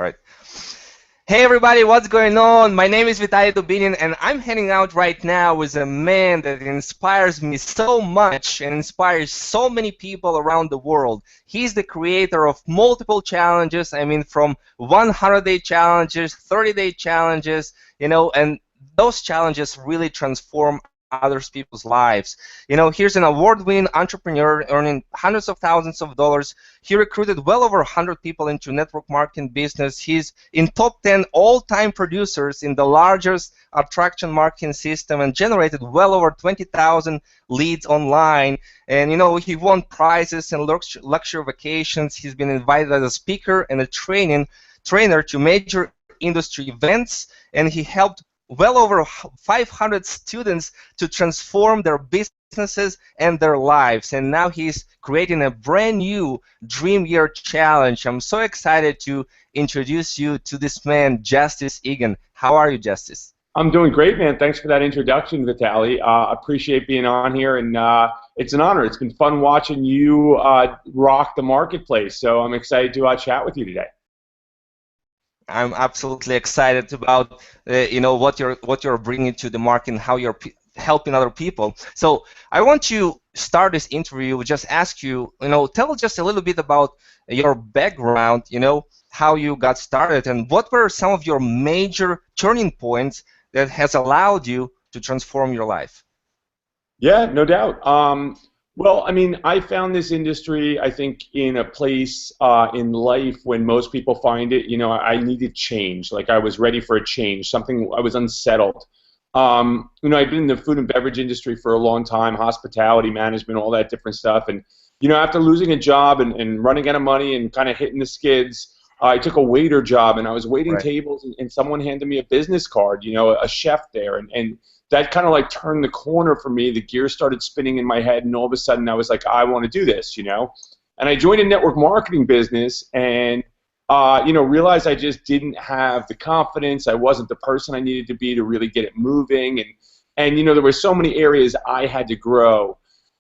All right. Hey everybody, what's going on? My name is Vitaly Dubinin and I'm hanging out right now with a man that inspires me so much and inspires so many people around the world. He's the creator of multiple challenges, from 100-day challenges, 30-day challenges, and those challenges really transform other people's lives. Here's an award-winning entrepreneur earning hundreds of thousands of dollars. He recruited well over 100 people into network marketing business. He's in top 10 all-time producers in the largest attraction marketing system and generated well over 20,000 leads online. And he won prizes and luxury vacations. He's been invited as a speaker and a trainer to major industry events, and he helped well over 500 students to transform their businesses and their lives. And now he's creating a brand new Dream Year Challenge. I'm so excited to introduce you to this man, Justice Eagan. How are you, Justice? I'm doing great, man. Thanks for that introduction, Vitaly. Appreciate being on here, and it's an honor. It's been fun watching you rock the marketplace, so I'm excited to chat with you today. I'm absolutely excited about what you're bringing to the market and how you're helping other people. So I want to start this interview. Just ask you, tell just a little bit about your background. How you got started, and what were some of your major turning points that has allowed you to transform your life? Yeah, no doubt. Well, I found this industry, I think, in a place in life when most people find it. I needed change. Like I was ready for a change, something. I was unsettled. I've been in the food and beverage industry for a long time, hospitality management, all that different stuff. And, after losing a job and running out of money and kind of hitting the skids, I took a waiter job, and I was waiting Right. tables, and someone handed me a business card, a chef there, and that kind of like turned the corner for me. The gears started spinning in my head, and all of a sudden I was like, I want to do this, And I joined a network marketing business, and realized I just didn't have the confidence. I wasn't the person I needed to be to really get it moving, and there were so many areas I had to grow,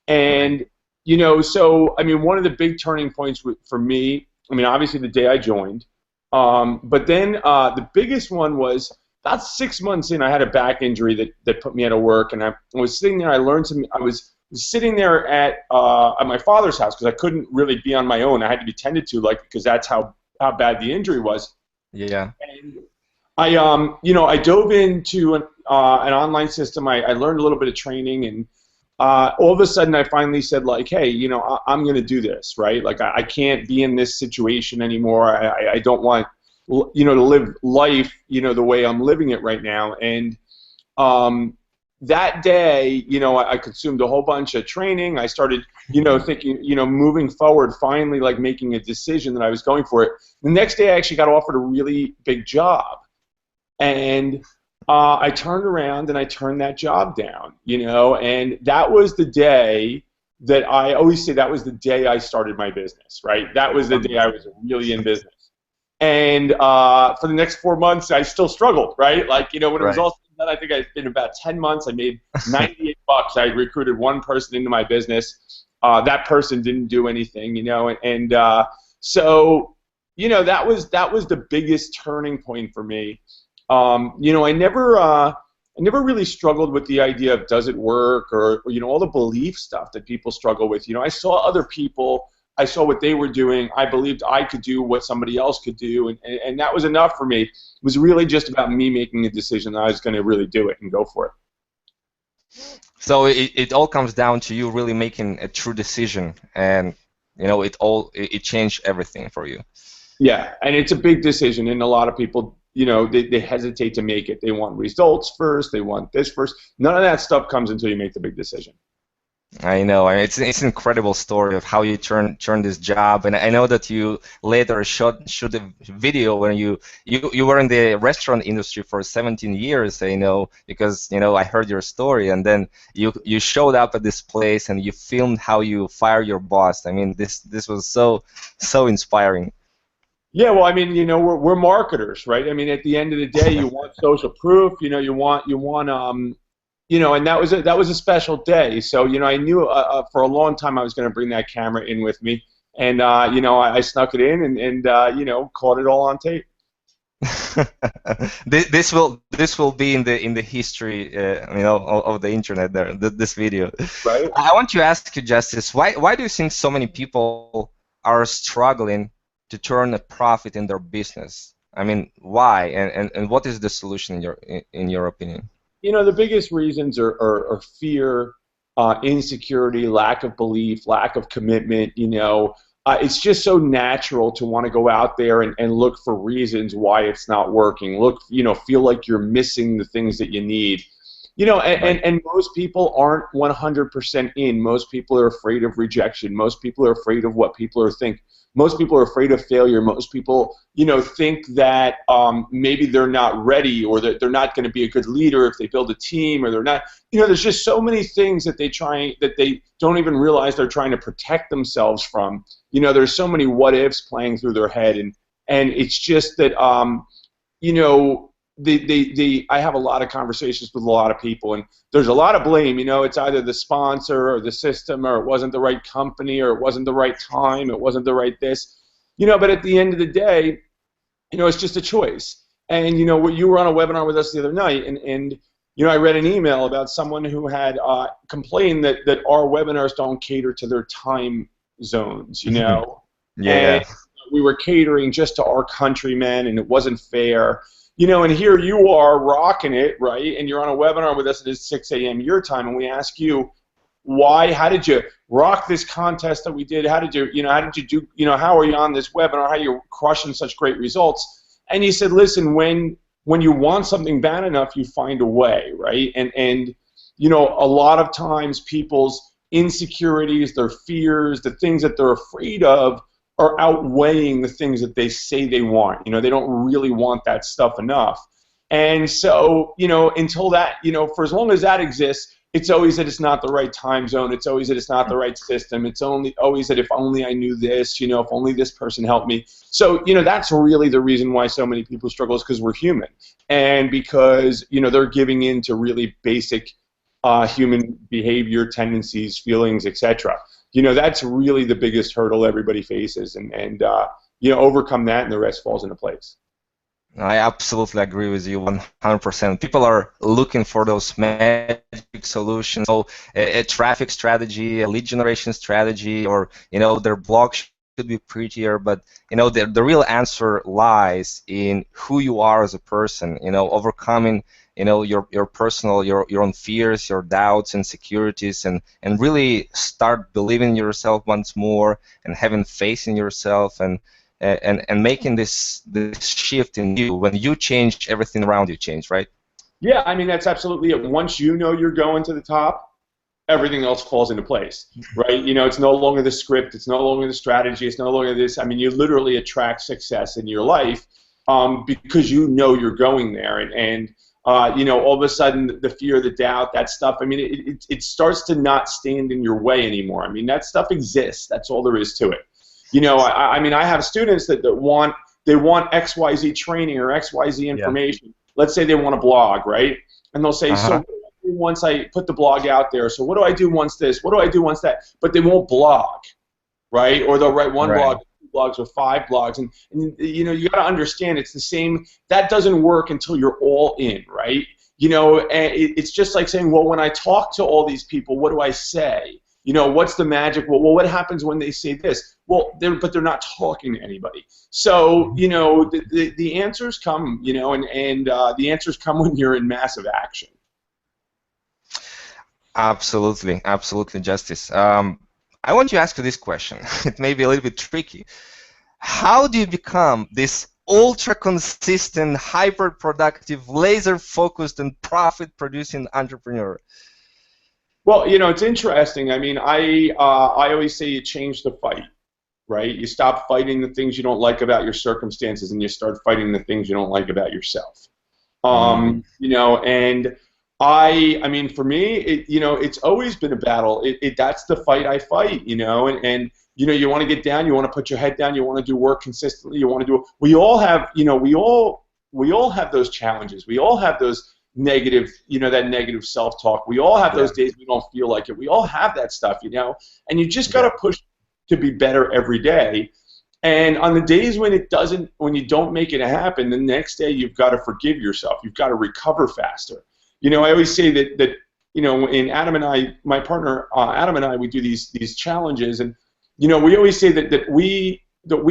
and so one of the big turning points for me. Obviously the day I joined, but then the biggest one was about 6 months in. I had a back injury that put me out of work, and I was sitting there. I learned some. I was sitting there at my father's house because I couldn't really be on my own. I had to be tended to, because that's how bad the injury was. Yeah. And I dove into an online system. I learned a little bit of training, and all of a sudden I finally said, hey, I'm going to do this, right? I can't be in this situation anymore. I don't want, to live life, the way I'm living it right now. And that day, I consumed a whole bunch of training. I started, thinking, moving forward, finally, making a decision that I was going for it. The next day I actually got offered a really big job. And I turned around and I turned that job down, and that was the day that I always say that was the day I started my business, right? That was the day I was really in business. And for the next 4 months, I still struggled, right? When it was all done, I think in about 10 months, I made $98. I recruited one person into my business. That person didn't do anything, and so, that was the biggest turning point for me. I never really struggled with the idea of does it work or all the belief stuff that people struggle with. I saw other people, I saw what they were doing. I believed I could do what somebody else could do, and that was enough for me. It was really just about me making a decision that I was going to really do it and go for it. So it all comes down to you really making a true decision, and it changed everything for you. Yeah, and it's a big decision, and a lot of people, they hesitate to make it. They want results first. They want this first. None of that stuff comes until you make the big decision. I know. It's an incredible story of how you turn this job, and I know that you later shoot a video when you were in the restaurant industry for 17 years. Because I heard your story, and then you showed up at this place and you filmed how you fire your boss. This was so inspiring. Yeah, well, we're marketers, right? At the end of the day, you want social proof. You want and that was a special day. So, I knew for a long time I was going to bring that camera in with me, and I snuck it in and caught it all on tape. This will be in the history, of the internet. There, this video. right? I want to ask you, Justice, why do you think so many people are struggling to turn a profit in their business? I mean, why? And what is the solution in your opinion? The biggest reasons are fear, insecurity, lack of belief, lack of commitment. It's just so natural to want to go out there and look for reasons why it's not working. Look, feel like you're missing the things that you need. Right. And most people aren't 100% in. Most people are afraid of rejection. Most people are afraid of what people are think. Most people are afraid of failure. Most people, think that maybe they're not ready, or that they're not going to be a good leader if they build a team, or they're not. There's just so many things that they don't even realize they're trying to protect themselves from. There's so many what ifs playing through their head, and it's just that you know I have a lot of conversations with a lot of people, and there's a lot of blame. It's either the sponsor or the system, or it wasn't the right company, or it wasn't the right time, it wasn't the right this. But at the end of the day, it's just a choice. And you were on a webinar with us the other night, and I read an email about someone who had complained that our webinars don't cater to their time zones. Yeah, And yeah. we were catering just to our countrymen, and it wasn't fair. And here you are rocking it, right? And you're on a webinar with us at 6 a.m. your time, and we ask you, why? How did you rock this contest that we did? How did you do? How are you on this webinar? How are you crushing such great results? And you said, listen, when you want something bad enough, you find a way, right? And a lot of times people's insecurities, their fears, the things that they're afraid of are outweighing the things that they say they want. They don't really want that stuff enough. And so, until that, for as long as that exists, it's always that it's not the right time zone. It's always that it's not the right system. It's always that if only I knew this, if only this person helped me. So, that's really the reason why so many people struggle, is because we're human. And because, they're giving in to really basic human behavior, tendencies, feelings, etc. That's really the biggest hurdle everybody faces, and overcome that, and the rest falls into place. I absolutely agree with you 100%. People are looking for those magic solutions. So a traffic strategy, a lead generation strategy, or their blog should be prettier, but the real answer lies in who you are as a person. Overcoming your personal your own fears, your doubts, insecurities, and really start believing in yourself once more, and having faith in yourself, and making this shift in you. When you change, everything around you change, right? Yeah, I mean, that's absolutely it. Once you know you're going to the top, everything else falls into place, right? It's no longer the script, it's no longer the strategy, it's no longer this. I mean, you literally attract success in your life because you're going there, and all of a sudden the fear, the doubt, that stuff. I mean, it starts to not stand in your way anymore. I mean, that stuff exists. That's all there is to it. I mean, I have students that want XYZ training or XYZ Yeah. information. Let's say they want a blog, right? And they'll say, so Uh-huh. what do I do once I put the blog out there? So what do I do once this? What do I do once that? But they won't blog, right? Or they'll write one Right. blog, two blogs, or five blogs. And you got to understand, it's the same. That doesn't work until you're all in, right? And it's just like saying, well, when I talk to all these people, what do I say? What's the magic? Well, what happens when they say this? Well, they're not talking to anybody. So, the answers come, and the answers come when you're in massive action. Absolutely, absolutely, Justice. I want to ask you this question. It may be a little bit tricky. How do you become this ultra consistent, hyper productive, laser focused, and profit producing entrepreneur? Well, it's interesting. I mean, I always say you change the fight, right? You stop fighting the things you don't like about your circumstances, and you start fighting the things you don't like about yourself. Mm. And I mean, for me, it's always been a battle. That's the fight I fight, and you want to get down, you want to put your head down, you want to do work consistently, you want to do. We all have, we all have those challenges. We all have those negative, that negative self-talk. We all have Yeah, those days we don't feel like it. We all have that stuff, and you just got yeah, to push to be better every day. And on the days when it doesn't, when you don't make it happen, the next day you've got to forgive yourself. You've got to recover faster. I always say that in Adam and I, my partner Adam and I, we do these challenges, and we always say that we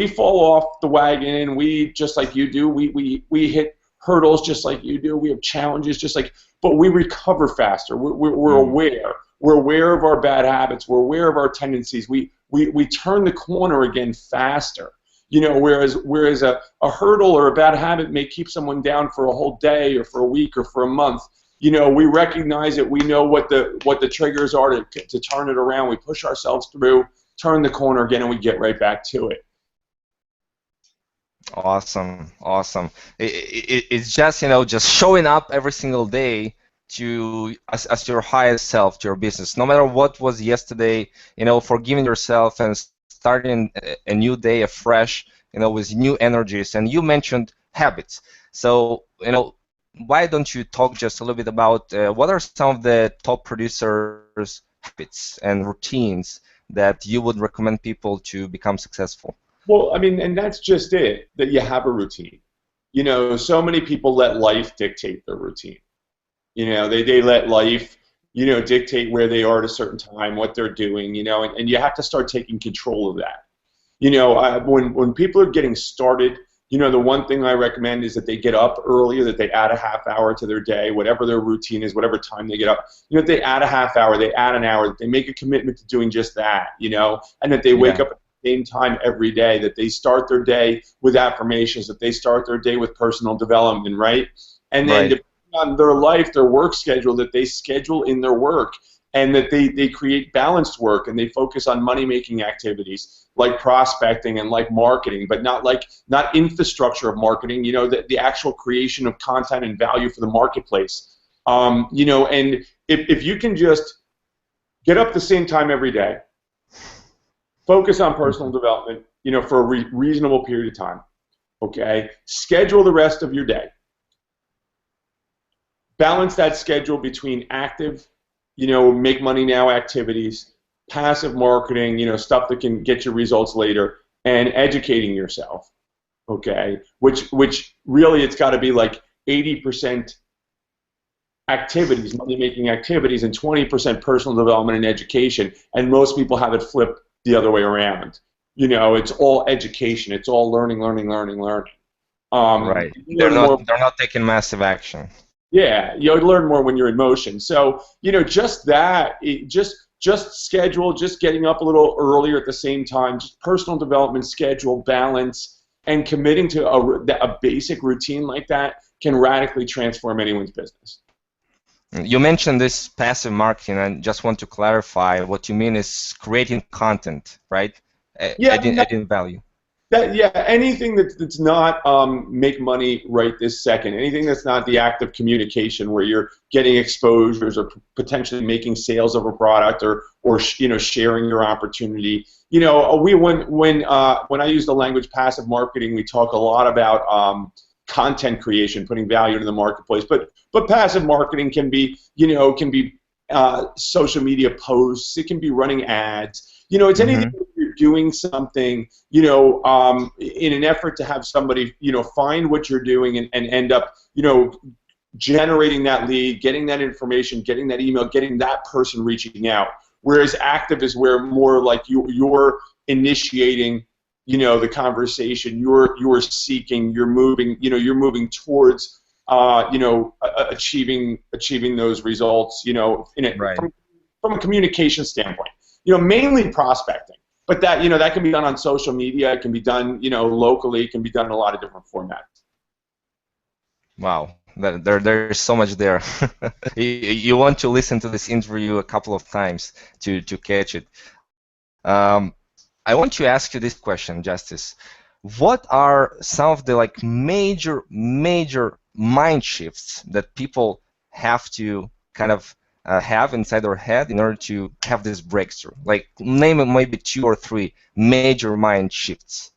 fall off the wagon, and we, just like you do, we hit hurdles just like you do. We have challenges just like, but we recover faster. We're aware. We're aware of our bad habits. We're aware of our tendencies. We turn the corner again faster. Whereas a hurdle or a bad habit may keep someone down for a whole day or for a week or for a month. We recognize it. We know what the triggers are to turn it around. We push ourselves through, turn the corner again, and we get right back to it. Awesome, awesome. It's just just showing up every single day to as your highest self to your business, no matter what was yesterday. Forgiving yourself and starting a new day afresh. With new energies. And you mentioned habits. So why don't you talk just a little bit about what are some of the top producers' habits and routines that you would recommend people to become successful? Well, and that's just it, that you have a routine. So many people let life dictate their routine. They let life, dictate where they are at a certain time, what they're doing, and you have to start taking control of that. When people are getting started, the one thing I recommend is that they get up earlier, that they add a half hour to their day, whatever their routine is, whatever time they get up. If they add a half hour, they add an hour, that they make a commitment to doing just that, and that they wake up same time every day, that they start their day with affirmations, that they start their day with personal development, right? And then depending on their life, their work schedule, that they schedule in their work, and that they create balanced work, and they focus on money-making activities like prospecting and like marketing, but not infrastructure of marketing, the actual creation of content and value for the marketplace. And if you can just get up the same time every day, focus on personal development, for a reasonable period of time. Okay? Schedule the rest of your day. Balance that schedule between active, make money now activities, passive marketing, stuff that can get you results later, and educating yourself. Okay? Which really, it's got to be like 80% activities, money-making activities, and 20% personal development and education. And most people have it flipped the other way around. It's all education. It's all learning. Right. They're not taking massive action. Yeah, you learn more when you're in motion. So just that, just schedule, just getting up a little earlier at the same time, just personal development, schedule, balance, and committing to a basic routine like that can radically transform anyone's business. You mentioned this passive marketing, and just want to clarify what you mean is creating content, right? Adding value. Anything that's not make money right this second, anything that's not the act of communication where you're getting exposures or potentially making sales of a product or sharing your opportunity. When I use the language passive marketing, we talk a lot about content creation, putting value into the marketplace. But passive marketing can be social media posts. It can be running ads. It's anything where you're doing something, in an effort to have somebody, find what you're doing and end up, generating that lead, getting that information, getting that email, getting that person reaching out. Whereas active is where more like you're initiating, the conversation. You're seeking. You're moving towards, achieving those results. From a communication standpoint. Mainly prospecting, but that can be done on social media. It can be done, locally. It can be done in a lot of different formats. Wow, there's so much there. You want to listen to this interview a couple of times to catch it. I want to ask you this question, Justice. What are some of the major mind shifts that people have to kind of have inside their head in order to have this breakthrough? Name maybe 2 or 3 major mind shifts.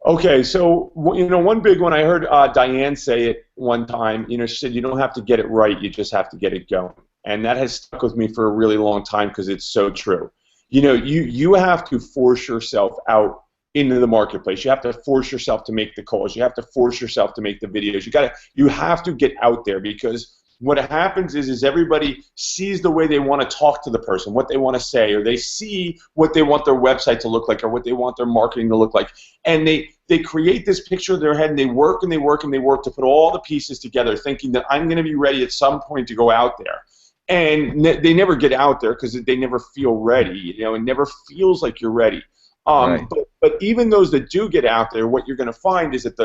Okay, so one big one, I heard Diane say it one time. She said you don't have to get it right, you just have to get it going, and that has stuck with me for a really long time because it's so true. You have to force yourself out into the marketplace. You have to force yourself to make the calls. You have to force yourself to make the videos. You have to get out there, because what happens is everybody sees the way they want to talk to the person, what they want to say, or they see what they want their website to look like, or what they want their marketing to look like. And they create this picture in their head, and they work and they work and they work to put all the pieces together, thinking that I'm going to be ready at some point to go out there. And they never get out there because they never feel ready. It never feels like you're ready. Right. But even those that do get out there, what you're going to find is that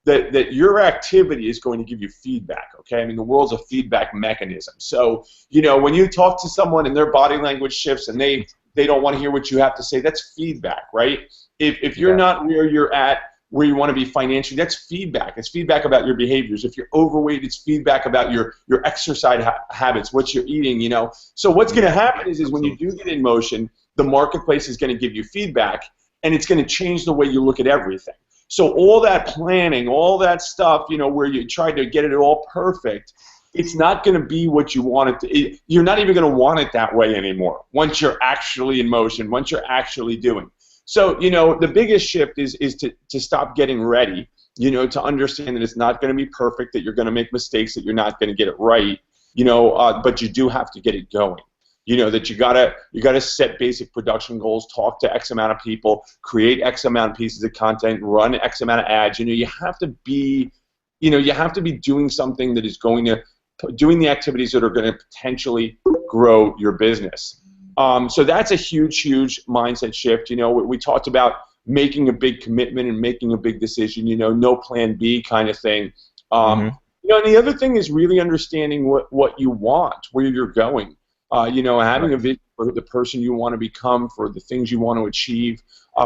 that your activity is going to give you feedback, okay? I mean, the world's a feedback mechanism. So, when you talk to someone and their body language shifts and they don't want to hear what you have to say, that's feedback, right? If you're not where you're at, where you want to be financially, that's feedback. It's feedback about your behaviors. If you're overweight, it's feedback about your exercise habits, what you're eating, So what's going to happen is when you do get in motion, the marketplace is going to give you feedback, and it's going to change the way you look at everything. So all that planning, all that stuff, where you try to get it all perfect, it's not going to be what you want it to. You're not even going to want it that way anymore once you're actually in motion, once you're actually doing. So, the biggest shift is to stop getting ready, to understand that it's not going to be perfect, that you're going to make mistakes, that you're not going to get it right, but you do have to get it going. That you gotta set basic production goals, talk to X amount of people, create X amount of pieces of content, run X amount of ads. You have to be, doing something that is doing the activities that are going to potentially grow your business. So that's a huge mindset shift. We talked about making a big commitment and making a big decision. No plan B kind of thing. And the other thing is really understanding what you want, where you're going. Having a vision for the person you want to become, for the things you want to achieve,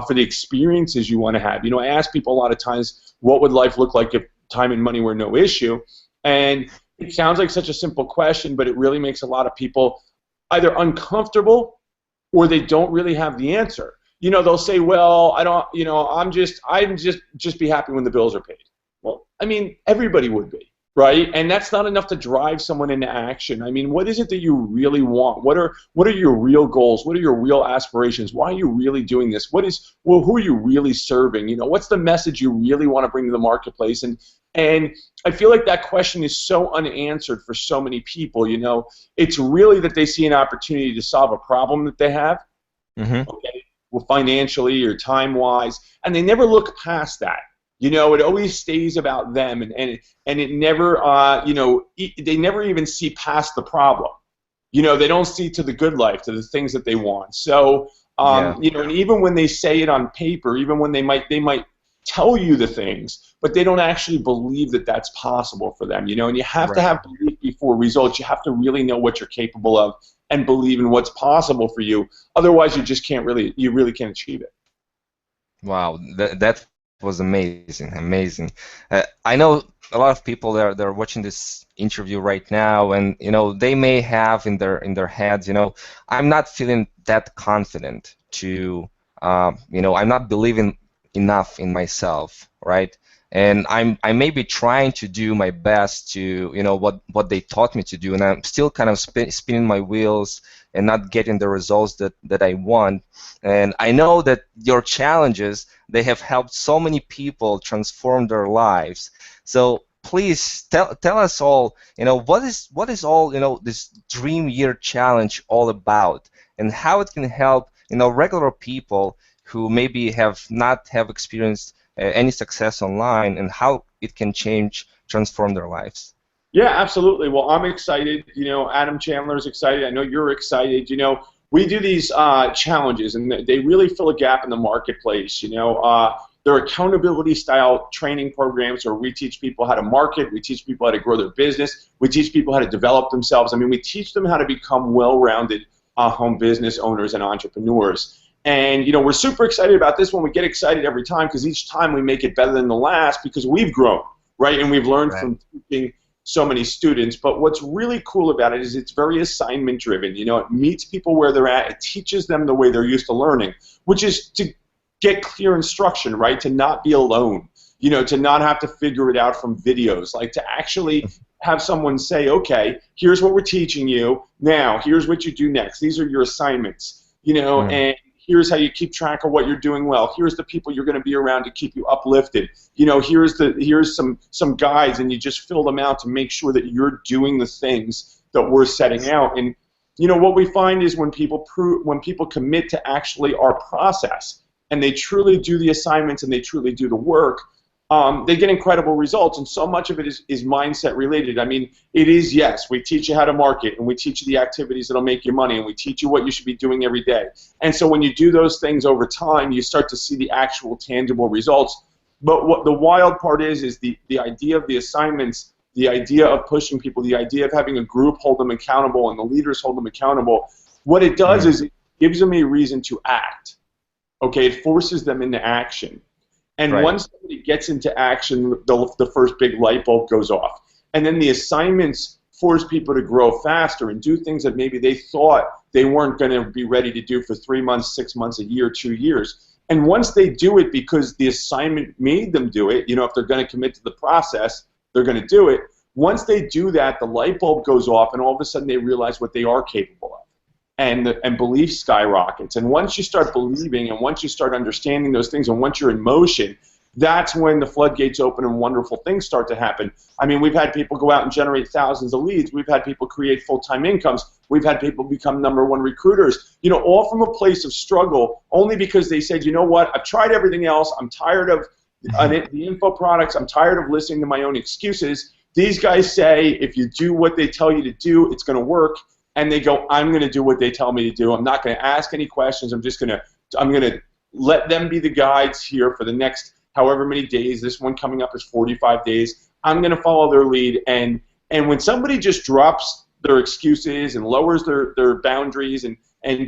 for the experiences you want to have. I ask people a lot of times, what would life look like if time and money were no issue? And it sounds like such a simple question, but it really makes a lot of people either uncomfortable or they don't really have the answer. They'll say, well, I don't, I'm just be happy when the bills are paid. Well, I mean, everybody would be. Right? And that's not enough to drive someone into action. I mean, what is it that you really want? What are your real goals? What are your real aspirations? Why are you really doing this? Who are you really serving? What's the message you really want to bring to the marketplace? And I feel like that question is so unanswered for so many people. It's really that they see an opportunity to solve a problem that they have, okay, well, financially or time-wise, and they never look past that. It always stays about them, and it never, they never even see past the problem. They don't see to the good life, to the things that they want. So, and even when they say it on paper, even when they might tell you the things, but they don't actually believe that that's possible for them. And you have to have belief before results. You have to really know what you're capable of and believe in what's possible for you. Otherwise, you really can't achieve it. Wow, that was amazing. I know a lot of people they're watching this interview right now, and they may have in their heads, I'm not feeling that confident to, I'm not believing enough in myself, right? And I may be trying to do my best to, what they taught me to do, and I'm still kind of spinning my wheels and not getting the results that I want. And I know that your challenges, they have helped so many people transform their lives. So please tell us all, what is all, this Dream Year Challenge all about, and how it can help, regular people who maybe have not experienced any success online, and how it can transform their lives. Yeah, absolutely. Well, I'm excited. Adam Chandler's excited. I know you're excited. We do these challenges, and they really fill a gap in the marketplace. They're accountability-style training programs where we teach people how to market, we teach people how to grow their business, we teach people how to develop themselves. I mean, we teach them how to become well-rounded home business owners and entrepreneurs. And, we're super excited about this one. We get excited every time because each time we make it better than the last because we've grown, right? And we've learned from teaching so many students. But what's really cool about it is it's very assignment driven. It meets people where they're at. It teaches them the way they're used to learning, which is to get clear instruction, right? To not be alone, to not have to figure it out from videos, like to actually have someone say, okay, here's what we're teaching you. Now, here's what you do next. These are your assignments, and Here's how you keep track of what you're doing well. Here's the people you're going to be around to keep you uplifted. You know, here's some guides, and you just fill them out to make sure that you're doing the things that we're setting out. And you know what we find is when people commit to actually our process, and they truly do the assignments and they truly do the work, they get incredible results. And so much of it is mindset related. I mean, it is, yes, we teach you how to market, and we teach you the activities that'll make you money, and we teach you what you should be doing every day. And so when you do those things over time, you start to see the actual tangible results. But what the wild part is the idea of the assignments, the idea of pushing people, the idea of having a group hold them accountable and the leaders hold them accountable. What it does is it gives them a reason to act. Okay, it forces them into action. And once somebody gets into action, the first big light bulb goes off. And then the assignments force people to grow faster and do things that maybe they thought they weren't going to be ready to do for 3 months, 6 months, a year, 2 years. And once they do it because the assignment made them do it, you know, if they're going to commit to the process, they're going to do it. Once they do that, the light bulb goes off, and all of a sudden they realize what they are capable of. And belief skyrockets. And once you start believing, and once you start understanding those things, and once you're in motion, that's when the floodgates open and wonderful things start to happen. I mean, we've had people go out and generate thousands of leads. We've had people create full-time incomes. We've had people become #1 recruiters. You know, all from a place of struggle, only because they said, you know what, I've tried everything else. I'm tired of the info products. I'm tired of listening to my own excuses. These guys say if you do what they tell you to do, it's going to work. And they go, I'm going to do what they tell me to do. I'm not going to ask any questions. I'm going to let them be the guides here for the next however many days. This one coming up is 45 days. I'm going to follow their lead. And when somebody just drops their excuses and lowers their boundaries and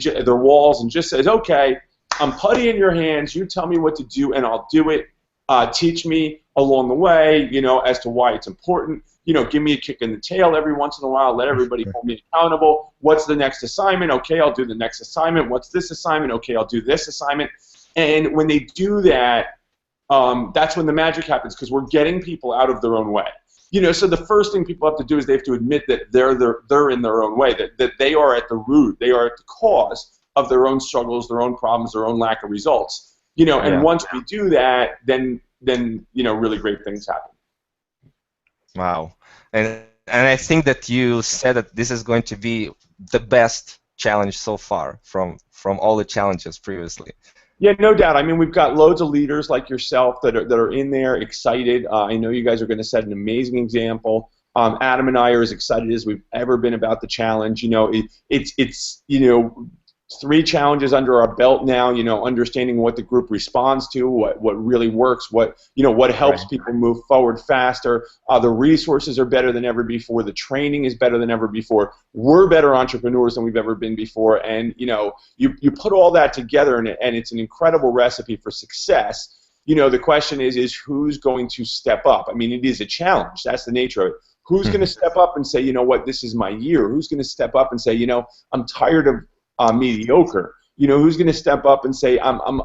their walls and just says, okay, I'm putty in your hands. You tell me what to do, and I'll do it. Teach me along the way, you know, as to why it's important. You know, give me a kick in the tail every once in a while. Let everybody hold me accountable. What's the next assignment? Okay, I'll do the next assignment. What's this assignment? Okay, I'll do this assignment. And when they do that, that's when the magic happens, because we're getting people out of their own way. You know, so the first thing people have to do is they have to admit that they're in their own way, that they are at the root, they are at the cause of their own struggles, their own problems, their own lack of results. You know, and once we do that, then you know, really great things happen. Wow. And I think that you said that this is going to be the best challenge so far from all the challenges previously. Yeah, no doubt. I mean, we've got loads of leaders like yourself that are in there, excited. I know you guys are going to set an amazing example. Adam and I are as excited as we've ever been about the challenge. You know, it's you know, 3 challenges under our belt now, you know, understanding what the group responds to, what really works, what helps people move forward faster. The resources are better than ever before. The training is better than ever before. We're better entrepreneurs than we've ever been before. And, you know, you put all that together, and it's an incredible recipe for success. You know, the question is who's going to step up? I mean, it is a challenge. That's the nature of it. Who's going to step up and say, you know what, this is my year? Who's going to step up and say, you know, I'm tired of mediocre? You know, who's going to step up and say, I'm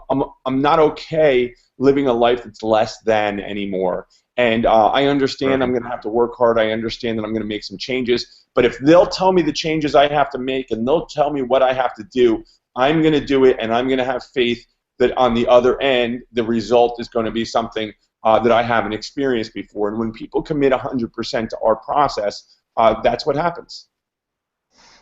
not okay living a life that's less than anymore? And I understand I'm going to have to work hard. I understand that I'm going to make some changes. But if they'll tell me the changes I have to make, and they'll tell me what I have to do, I'm going to do it, and I'm going to have faith that on the other end, the result is going to be something that I haven't experienced before. And when people commit 100% to our process, that's what happens.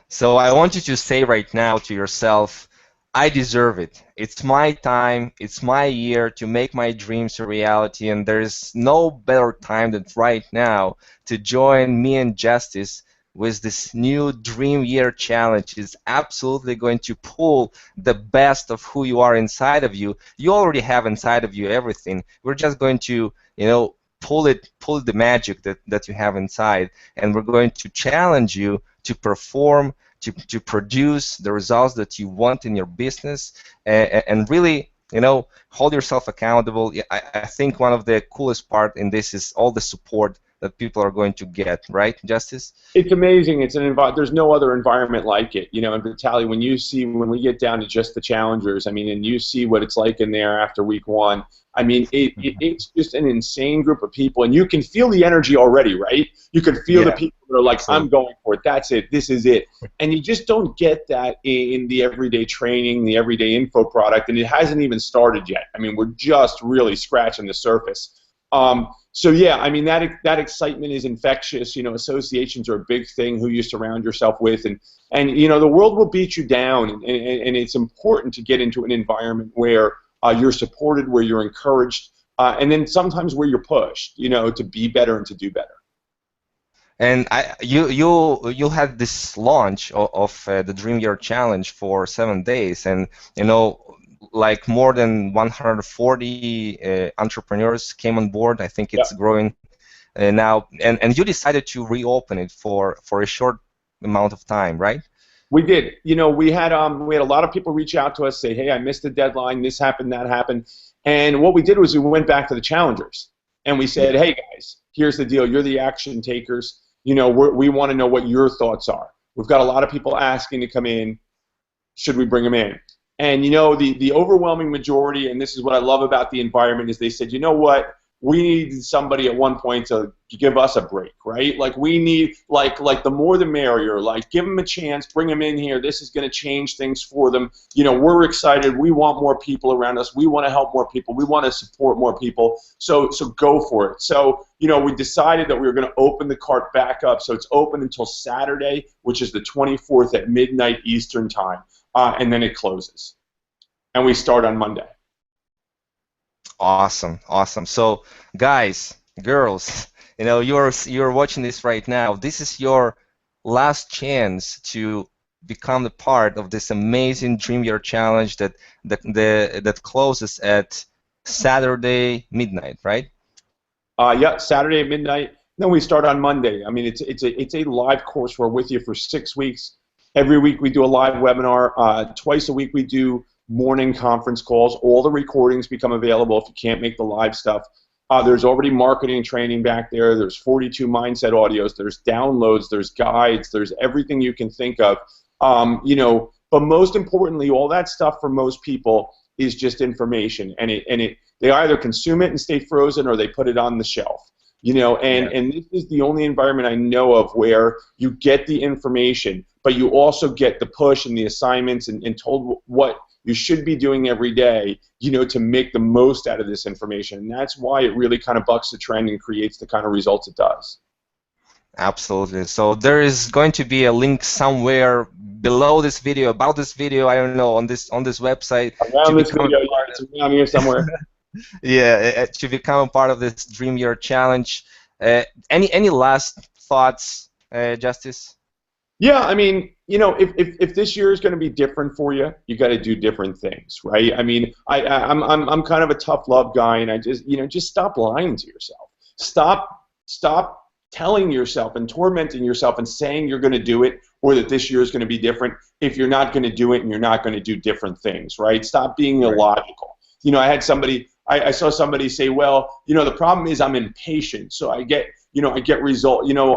So I want you to say right now to yourself, I deserve it. It's my time, it's my year to make my dreams a reality, and there's no better time than right now to join me and Justice with this new Dream Year Challenge. It's absolutely going to pull the best of who you are inside of you. You already have inside of you everything. We're just going to, you know, pull the magic that you have inside, and we're going to challenge you to perform, to produce the results that you want in your business, and really, you know, hold yourself accountable. I think one of the coolest part in this is all the support that people are going to get, right, Justice? It's amazing. It's there's no other environment like it. You know, and Vitaly, when we get down to just the challengers, I mean, and you see what it's like in there after week 1, I mean, it's just an insane group of people, and you can feel the energy already, right? You can feel the people that are like, I'm Absolutely. going for it. That's it. This is it. And you just don't get that in the everyday training, the everyday info product, and it hasn't even started yet. I mean, we're just really scratching the surface. So yeah, I mean that excitement is infectious. You know, associations are a big thing. Who you surround yourself with, and you know the world will beat you down, and it's important to get into an environment where you're supported, where you're encouraged, and then sometimes where you're pushed. You know, to be better and to do better. And you had this launch of the Dream Year Challenge for 7 days, and you know, like more than 140 entrepreneurs came on board. I think Yeah. it's growing now, and you decided to reopen it for a short amount of time, right? We did. You know, we had a lot of people reach out to us, say, "Hey, I missed the deadline. This happened, that happened." And what we did was we went back to the challengers and we said, Yeah. "Hey guys, here's the deal. You're the action takers. You know, we want to know what your thoughts are. We've got a lot of people asking to come in. Should we bring them in?" And you know, the overwhelming majority, and this is what I love about the environment, is they said, "You know what? We need somebody at one point to give us a break, right? Like we need, like the more the merrier. Like give them a chance, bring them in here. This is going to change things for them. You know, we're excited. We want more people around us. We want to help more people. We want to support more people. So go for it." So you know, we decided that we were going to open the cart back up. So it's open until Saturday, which is the 24th at midnight Eastern time, and then it closes, and we start on Monday. Awesome, awesome. So, guys, girls, you know, you're watching this right now. This is your last chance to become a part of this amazing Dream Year Challenge that closes at Saturday midnight, right? Yeah, Saturday at midnight. Then we start on Monday. I mean, it's a live course. We're with you for 6 weeks. Every week we do a live webinar. Twice a week we do morning conference calls. All the recordings become available if you can't make the live stuff. There's already marketing training back there. There's 42 mindset audios. There's downloads. There's guides. There's everything you can think of. You know, but most importantly, all that stuff for most people is just information, and they either consume it and stay frozen, or they put it on the shelf. You know, Yeah. and this is the only environment I know of where you get the information, but you also get the push and the assignments and told what you should be doing every day, you know, to make the most out of this information. And that's why it really kind of bucks the trend and creates the kind of results it does. Absolutely. So there is going to be a link somewhere below this video, about this video, I don't know, on this website to Around this become a video, yeah, part it's of, around here somewhere. yeah, to become a part of this Dream Year Challenge. Any last thoughts, Justice? Yeah, I mean, you know, if this year is going to be different for you, you got to do different things, right? I mean, I'm kind of a tough love guy, and I just, you know, just stop lying to yourself. Stop telling yourself and tormenting yourself and saying you're going to do it, or that this year is going to be different if you're not going to do it and you're not going to do different things, right? Stop being Right. illogical. You know, I saw somebody say, well, you know, the problem is I'm impatient, so I get result. You know,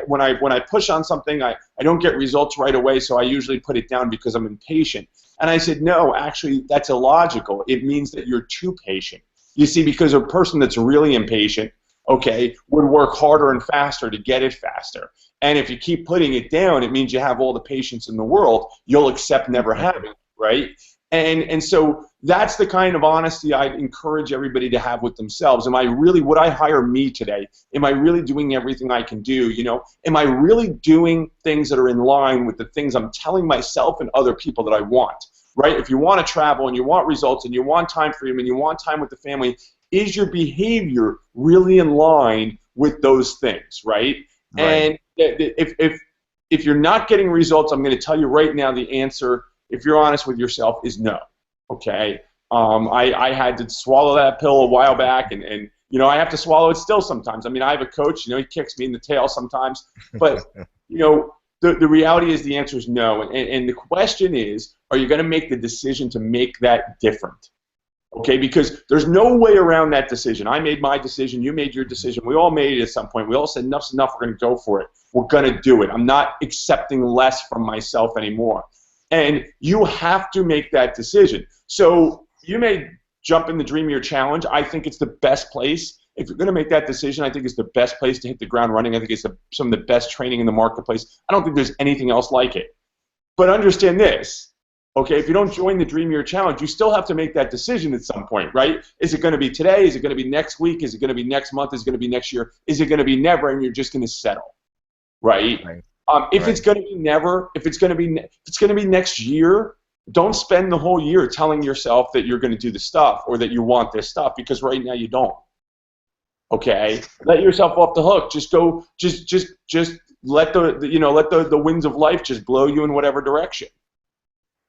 when I push on something, I don't get results right away, so I usually put it down because I'm impatient. And I said, no, actually, that's illogical. It means that you're too patient. You see, because a person that's really impatient, okay, would work harder and faster to get it faster. And if you keep putting it down, it means you have all the patience in the world. You'll accept never having it, right? And so that's the kind of honesty I encourage everybody to have with themselves. Would I hire me today? Am I really doing everything I can do? You know, am I really doing things that are in line with the things I'm telling myself and other people that I want, right? If you want to travel and you want results and you want time freedom and you want time with the family, is your behavior really in line with those things, right? Right. And if you're not getting results, I'm going to tell you right now the answer, if you're honest with yourself, is no. Okay. I had to swallow that pill a while back, and you know I have to swallow it still sometimes. I mean, I have a coach. You know, he kicks me in the tail sometimes, but you know the reality is the answer is no. And the question is, are you going to make the decision to make that different? Okay, because there's no way around that decision. I made my decision. You made your decision. We all made it at some point. We all said enough's enough. We're going to go for it. We're going to do it. I'm not accepting less from myself anymore. And you have to make that decision. So you may jump in the Dream Year Challenge. I think it's the best place. if you're going to make that decision, I think it's the best place to hit the ground running. I think it's some of the best training in the marketplace. I don't think there's anything else like it. But understand this, okay? If you don't join the Dream Year Challenge, you still have to make that decision at some point, right? Is it going to be today? Is it going to be next week? Is it going to be next month? Is it going to be next year? Is it going to be never? And you're just going to settle, right? Right. If it's going to be never, if it's going to be next year, don't spend the whole year telling yourself that you're going to do the stuff or that you want this stuff, because right now you don't. Okay, let yourself off the hook. Just go. Just let the winds of life just blow you in whatever direction.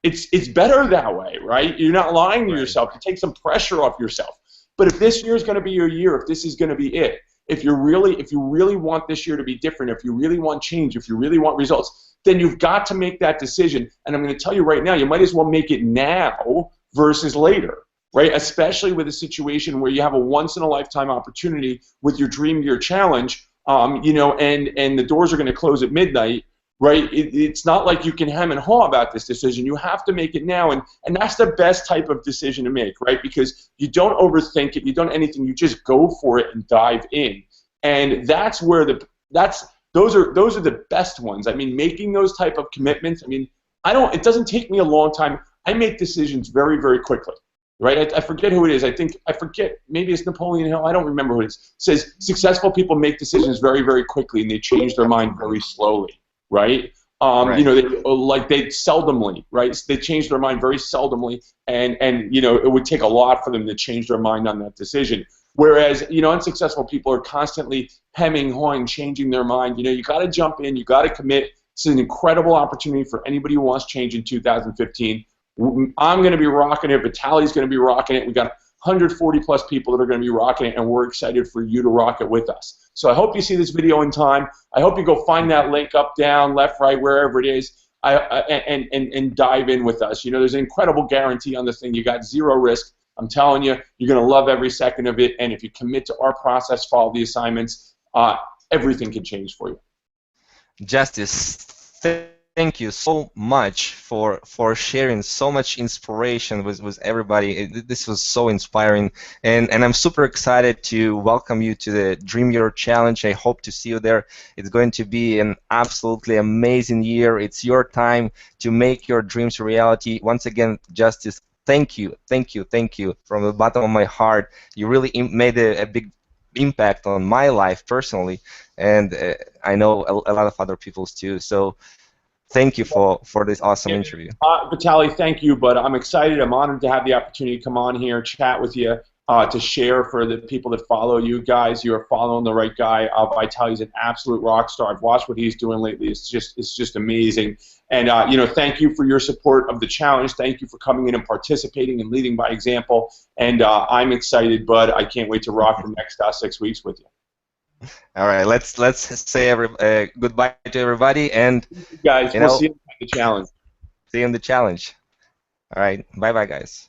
It's better that way, right? You're not lying to yourself. To take some pressure off yourself. But if this year is going to be your year, if this is going to be it, if you really want this year to be different, if you really want change, if you really want results, then you've got to make that decision. And I'm going to tell you right now, you might as well make it now versus later, right? Especially with a situation where you have a once-in-a-lifetime opportunity with your Dream Year Challenge, and the doors are going to close at midnight, right? It's not like you can hem and haw about this decision. You have to make it now, and that's the best type of decision to make, right? Because you don't overthink it, you don't anything, you just go for it and dive in. And that's where those are the best ones. I mean, making those type of commitments, I mean, it doesn't take me a long time. I make decisions very, very quickly. Right? I forget who it is. I forget. Maybe it's Napoleon Hill. I don't remember who it is. It says successful people make decisions very, very quickly, and they change their mind very slowly. Right? Right. They seldomly, right? They change their mind very seldomly, and it would take a lot for them to change their mind on that decision. Whereas unsuccessful people are constantly hemming, hawing, changing their mind. You got to jump in. You got to commit. It's an incredible opportunity for anybody who wants change in 2015. I'm going to be rocking it. Vitaly's going to be rocking it. We got 140 plus people that are going to be rocking it, and we're excited for you to rock it with us. So I hope you see this video in time. I hope you go find that link up, down, left, right, wherever it is, and dive in with us. There's an incredible guarantee on this thing. You got zero risk. I'm telling you, you're going to love every second of it. And if you commit to our process, follow the assignments, everything can change for you. Justice, thank you so much for sharing so much inspiration with everybody. This was so inspiring, and I'm super excited to welcome you to the Dream Year Challenge. I hope to see you there. It's going to be an absolutely amazing year. It's your time to make your dreams a reality. Once again, Justice, thank you from the bottom of my heart. You really made a big impact on my life personally, and I know a lot of other people's too. So thank you for this awesome interview. Vitaly, thank you, but I'm excited. I'm honored to have the opportunity to come on here, chat with you, to share for the people that follow you guys. You are following the right guy. Vitaly's an absolute rock star. I've watched what he's doing lately. It's just amazing. And thank you for your support of the challenge. Thank you for coming in and participating and leading by example. And I'm excited, bud. I can't wait to rock the next 6 weeks with you. All right, let's say goodbye to everybody, and guys, we'll see you in the challenge. See you in the challenge. All right, bye guys.